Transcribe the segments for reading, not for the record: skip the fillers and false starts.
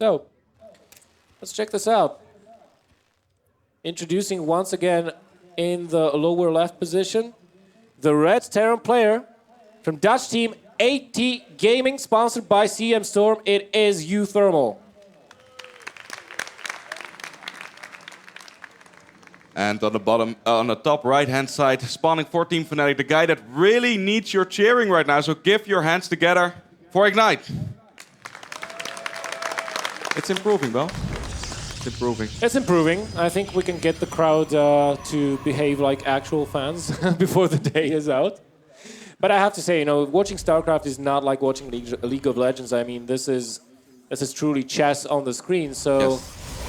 So, let's check this out. Introducing once again in the lower left position, the red Terran player from Dutch team AT Gaming, sponsored by CM Storm. It is uThermal. And on the bottom, on the top right-hand side, spawning for Team Fnatic, the guy that really needs your cheering right now. So give your hands together for Ignite. It's improving, Bel. It's improving. It's improving. I think we can get the crowd to behave like actual fans before the day is out. But I have to say, watching StarCraft is not like watching League of Legends. I mean, this is truly chess on the screen. So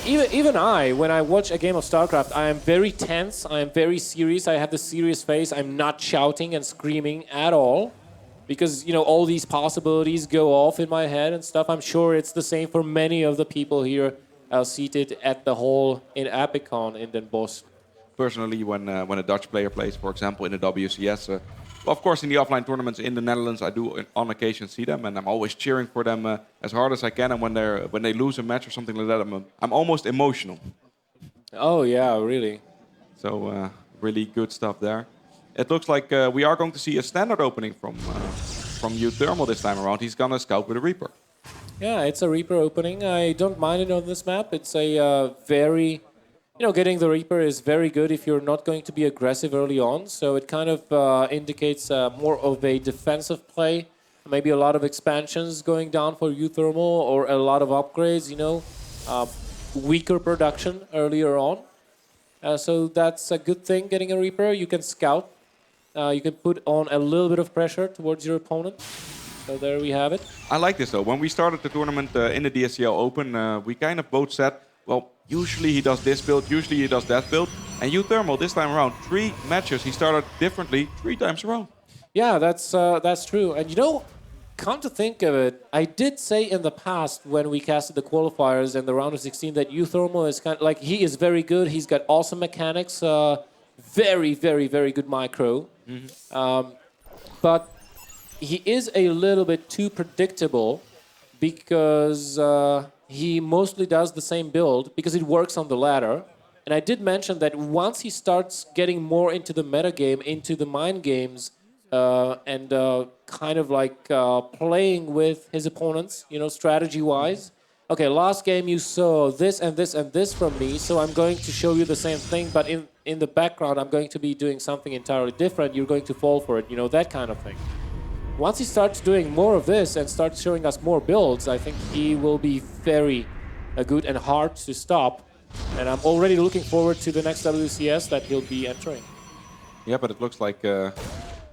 even I, when I watch a game of StarCraft, I am very tense. I am very serious. I have the serious face. I'm not shouting and screaming at all, because all these possibilities go off in my head and stuff. I'm sure it's the same for many of the people here seated at the hall in Epicon in Den Bosch. Personally, when a Dutch player plays, for example, in the WCS, well, of course, in the offline tournaments in the Netherlands, I do on occasion see them, and I'm always cheering for them as hard as I can. And when they lose a match or something like that, I'm almost emotional. Oh yeah, really. So really good stuff there. It looks like we are going to see a standard opening from uThermal this time around. He's gonna scout with a Reaper. Yeah, it's a Reaper opening. I don't mind it on this map. It's a very... getting the Reaper is very good if you're not going to be aggressive early on. So it kind of indicates more of a defensive play. Maybe a lot of expansions going down for uThermal, or a lot of upgrades, weaker production earlier on. So that's a good thing, getting a Reaper. You can scout. You can put on a little bit of pressure towards your opponent. So there we have it. I like this though. When we started the tournament in the DSCL Open, we kind of both said, well, usually he does this build, usually he does that build. And uThermal, this time around, 3 matches, he started differently 3 times around. Yeah, that's true. And come to think of it, I did say in the past when we casted the qualifiers in the round of 16 that uThermal is kind of like, he is very good. He's got awesome mechanics, very, very, very good micro. But he is a little bit too predictable, because he mostly does the same build because it works on the ladder. And I did mention that once he starts getting more into the metagame, into the mind games, and kind of like playing with his opponents, strategy-wise. Okay, last game you saw this and this and this from me, so I'm going to show you the same thing, but in the background I'm going to be doing something entirely different. You're going to fall for it, that kind of thing. Once he starts doing more of this and starts showing us more builds, I think he will be very good and hard to stop. And I'm already looking forward to the next WCS that he'll be entering. Yeah, but it looks like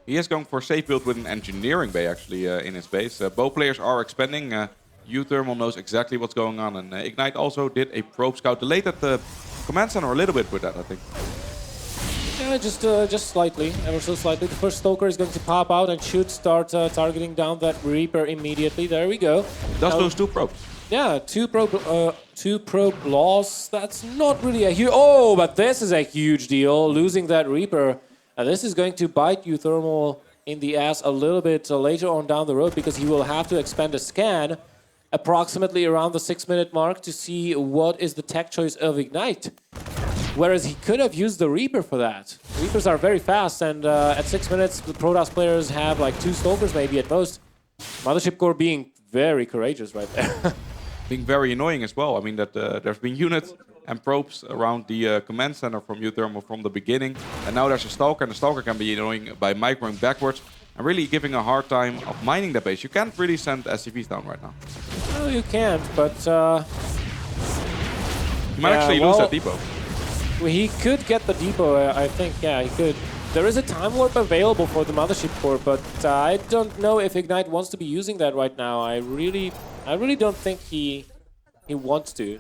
he is going for a safe build with an engineering bay actually in his base. Both players are expanding. uThermal knows exactly what's going on, and Ignite also did a probe scout. Delayed at the command center a little bit with that, I think. Yeah, just slightly, ever so slightly. The first Stoker is going to pop out and should start targeting down that Reaper immediately. There we go. Does those 2 probes? Yeah, two probe loss. That's not really a huge... Oh, but this is a huge deal, losing that Reaper. And this is going to bite uThermal in the ass a little bit later on down the road, because he will have to expend a scan approximately around the 6-minute mark to see what is the tech choice of Ignite. Whereas he could have used the Reaper for that. Reapers are very fast, and at 6 minutes, the Protoss players have like 2 Stalkers maybe at most. Mothership Core being very courageous right there. Being very annoying as well. I mean, that there's been units and probes around the command center from uThermal from the beginning. And now there's a Stalker, and the Stalker can be annoying by microing backwards and really giving a hard time of mining the base. You can't really send SCVs down right now. No, you can't, but... you might actually lose that depot. He could get the depot, I think. Yeah, he could. There is a time warp available for the Mothership Core, but I don't know if Ignite wants to be using that right now. I really don't think he wants to.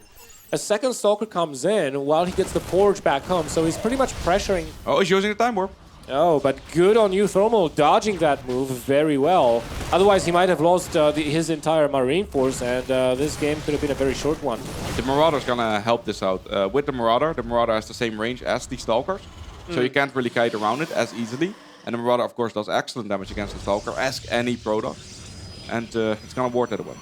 A second Stalker comes in while he gets the Forge back home, so he's pretty much pressuring... Oh, he's using the time warp. Oh, but good on uThermal, dodging that move very well. Otherwise, he might have lost his entire Marine force, and this game could have been a very short one. The Marauder's gonna help this out. With the Marauder has the same range as the Stalkers, so you can't really kite around it as easily. And the Marauder, of course, does excellent damage against the Stalker, as any Protoss. And it's gonna ward that away.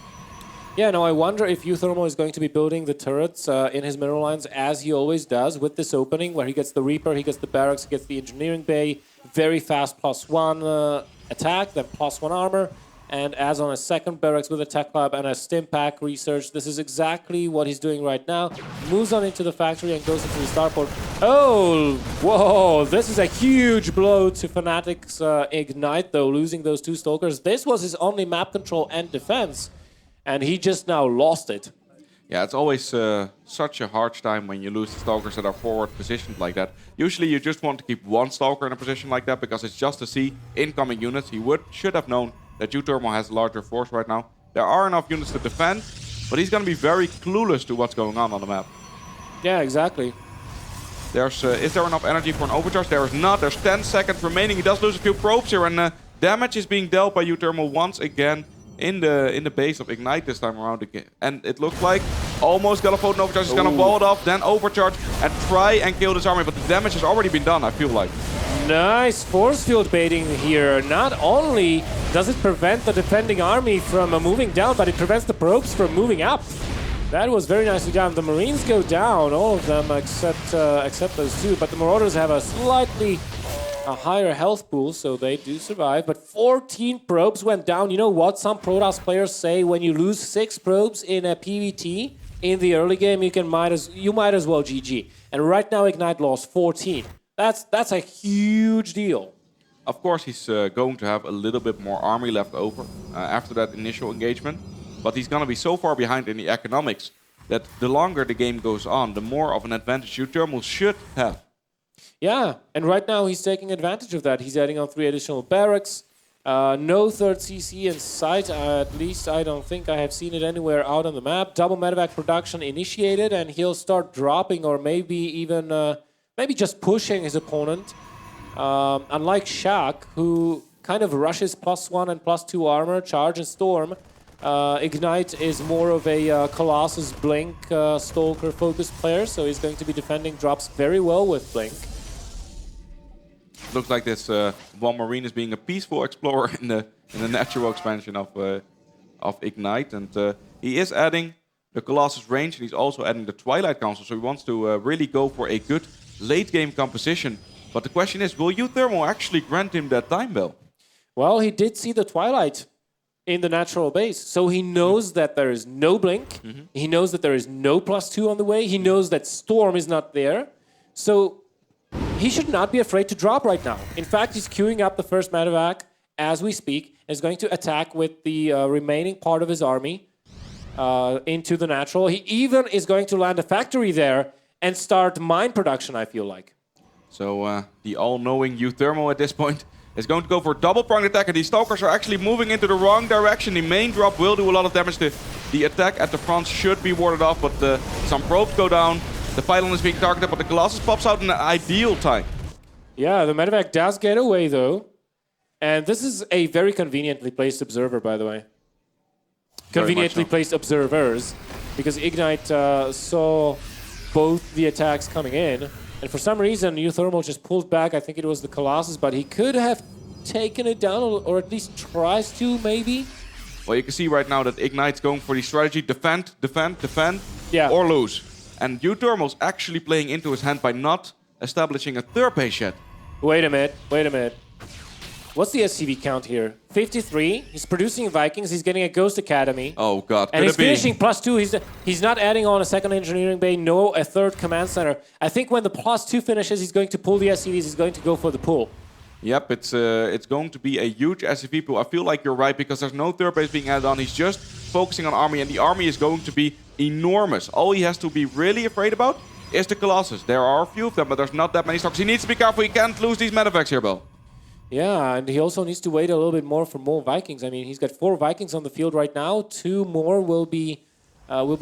Yeah, no, I wonder if uThermal is going to be building the turrets in his mineral lines as he always does with this opening where he gets the Reaper, he gets the Barracks, he gets the Engineering Bay, very fast +1 attack, then +1 armor, and adds on a second Barracks with a Tech Lab and a Stim Pack research. This is exactly what he's doing right now. Moves on into the factory and goes into the starport. Oh, whoa, this is a huge blow to Fnatic's Ignite though, losing those 2 Stalkers. This was his only map control and defense. And he just now lost it. Yeah, it's always such a hard time when you lose the Stalkers that are forward positioned like that. Usually you just want to keep 1 Stalker in a position like that because it's just to see incoming units. He should have known that uThermal has a larger force right now. There are enough units to defend, but he's going to be very clueless to what's going on the map. Yeah, exactly. Is there enough energy for an overcharge? There is not. There's 10 seconds remaining. He does lose a few probes here, and damage is being dealt by uThermal once again. In the base of Ignite this time around again. And it looks like almost Gallifode Overcharge is gonna wall it off, then Overcharge and try and kill this army, but the damage has already been done, I feel like. Nice force field baiting here. Not only does it prevent the defending army from moving down, but it prevents the probes from moving up. That was very nicely done. The Marines go down, all of them except those 2, but the Marauders have a slightly higher health pool, so they do survive. But 14 probes went down. You know what some Protoss players say? When you lose 6 probes in a PvT in the early game, you might as well GG. And right now, Ignite lost 14. That's a huge deal. Of course, he's going to have a little bit more army left over after that initial engagement, but he's going to be so far behind in the economics that the longer the game goes on, the more of an advantage uThermal should have. Yeah, and right now he's taking advantage of that. He's adding on 3 additional barracks. No third CC in sight. At least I don't think I have seen it anywhere out on the map. Double medevac production initiated, and he'll start dropping or maybe even maybe just pushing his opponent. Unlike Shaq, who kind of rushes +1 and +2 armor, charge and storm. Ignite is more of a Colossus Blink Stalker focused player, so he's going to be defending drops very well with Blink. Looks like this one Marine is being a peaceful explorer in the natural expansion of Ignite, and he is adding the Colossus range, and he's also adding the Twilight Council, so he wants to really go for a good late game composition. But the question is, will uThermal actually grant him that time, Bell? Well, he did see the Twilight in the natural base, so he knows that there is no Blink, he knows that there is no +2 on the way, he knows that Storm is not there, so he should not be afraid to drop right now. In fact, he's queuing up the first medevac as we speak, and is going to attack with the remaining part of his army into the natural. He even is going to land a factory there and start mine production, I feel like. So the all-knowing uThermal at this point is going to go for a double-pronged attack, and these Stalkers are actually moving into the wrong direction. The main drop will do a lot of damage. The attack at the front should be warded off, but some probes go down. The pylon is being targeted, but the Colossus pops out in an ideal time. Yeah, the medevac does get away, though. And this is a very conveniently placed observer, by the way. Conveniently placed observers, because Ignite saw both the attacks coming in. And for some reason, uThermal just pulled back. I think it was the Colossus, but he could have taken it down, or at least tries to, maybe. Well, you can see right now that Ignite's going for the strategy, defend, defend, defend, yeah, or lose. And uThermal's actually playing into his hand by not establishing a third base yet. Wait a minute, wait a minute. What's the SCV count here? 53. He's producing Vikings. He's getting a Ghost Academy. Oh, God. And he's finishing +2. He's not adding on a second engineering bay, no, a third command center. I think when the +2 finishes, he's going to pull the SCVs. He's going to go for the pull. Yep, it's going to be a huge SCV pool. I feel like you're right, because there's no third base being added on. He's just focusing on army, and the army is going to be enormous. All he has to be really afraid about is the Colossus. There are a few of them, but there's not that many stocks. He needs to be careful. He can't lose these medevacs here, Bell. Yeah, and he also needs to wait a little bit more for more Vikings. I mean, he's got 4 Vikings on the field right now. 2 more will be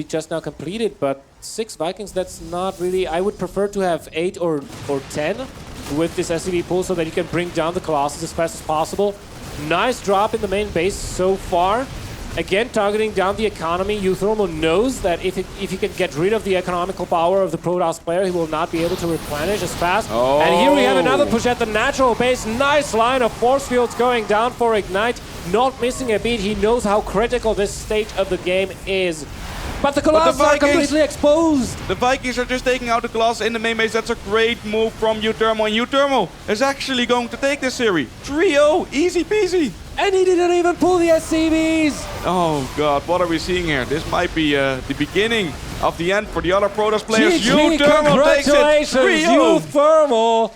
just now completed, but 6 Vikings, that's not really... I would prefer to have 8 or 10 with this SCV pool so that you can bring down the Colossus as fast as possible. Nice drop in the main base so far. Again, targeting down the economy, uThermal knows that if he can get rid of the economical power of the Protoss player, he will not be able to replenish as fast. Oh. And here we have another push at the natural base. Nice line of force fields going down for Ignite. Not missing a beat. He knows how critical this stage of the game is. But the Colossus are completely exposed. The Vikings are just taking out the Colossus in the main base. That's a great move from uThermal. And uThermal is actually going to take this series. 3-0, easy peasy. And he didn't even pull the SCVs. Oh god, what are we seeing here? This might be the beginning of the end for the other Protoss players. GG, uThermal takes it. congratulations, 3-0. uThermal.